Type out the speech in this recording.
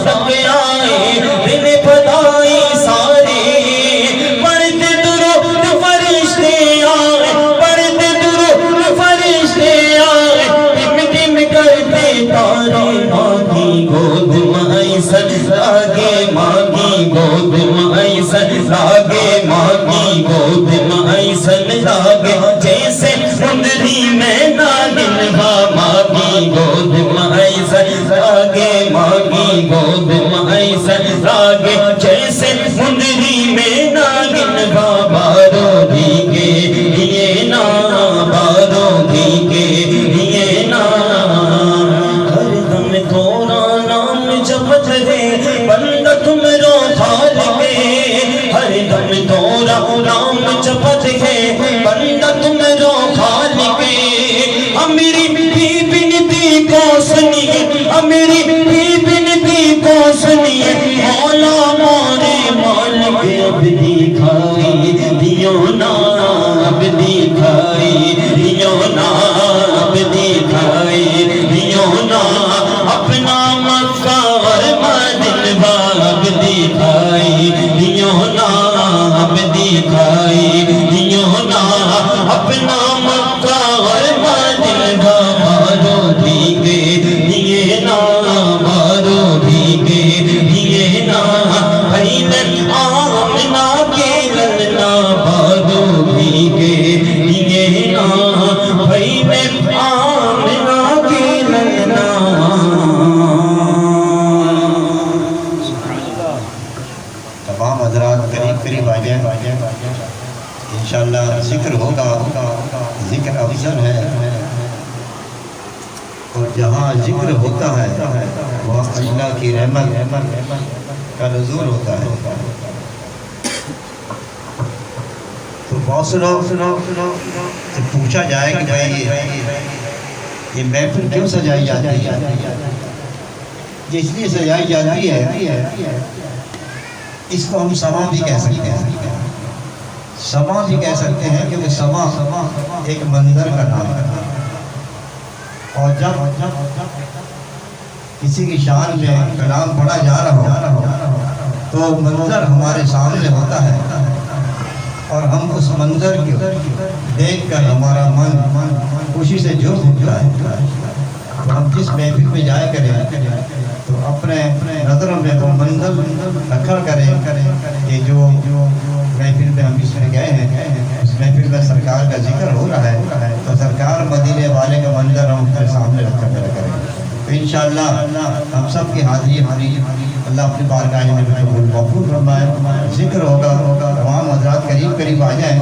تک آئے دن بدائی سارے پڑھتے درود فرشتے آئے پڑھتے درود فرشتے آئے ٹم ٹم کرتے تارے مانگی گود معیسر لاگے مانگی گود معیسر لاگے مانگی گود معیسر لاگے جیسے سندری میں ناگن مانگی گود معیسر لاگے مانگی گود معیسر لاگے جیسے سندری میں ناگن بارودی کے لیے نا بارودی کے لیے نا ہر دم تورا نام جپت ہے بندہ تم رو خالقے ہر دم تورا نام جپت ہے بندہ تم رو خالقے میری بھی بنتی کو سنیے میری بھی بنتی کو سنیے مولا مارے مالک اب دکھائی دیو نا اب دکھائی دیو نا اب دکھائی دیو نا اپنا مکہ اور مدینہ اب دکھائی دیو نا اب دکھائی دیو نا اپنا مکہ اور مدینہ بارودی کے لیے نا بارودی کے لیے نا حیدر آمنہ کے للنا بارودی کے لیے نا حیدر آمنہ کے للنا تمام حضرات قریب قریب آ جائیں انشاءاللہ ذکر ہوگا ذکر افضل ہے اور جہاں ذکر ہوتا ہے وہاں اللہ کی رحمت کا نزول ہوتا ہے تو بہت سے لوگ سے پوچھا جائے کہ بھائی یہ محفل کیوں سجائی جاتی ہے یہ اس لیے سجائی جاتی ہے اس کو ہم سما بھی کہہ سکتے ہیں سما بھی کہہ سکتے ہیں کیونکہ سما ایک منظر کا نام ہے اور جب کسی کی شان میں کلام پڑھا جا رہا ہو تو منظر ہمارے سامنے ہوتا ہے اور ہم اس منظر کو دیکھ کر ہمارا من خوشی سے جھوم اٹھتا ہے تو ہم جس محفل میں جایا کریں تو اپنے نظروں میں وہ منظر رکھا کریں کہ جو محفل میں ہم اس میں گئے ہیں اس محفل میں سرکار کا ذکر ہو رہا ہے تو سرکار مدینے والے کا منظر ہم اپنے سامنے رکھا کریں تو انشاءاللہ ہم سب کی حاضری اللہ اپنی بارگاہ میں قبول مقبول فرمائے ذکر ہوگا تمام حضرات قریب قریب آ جائیں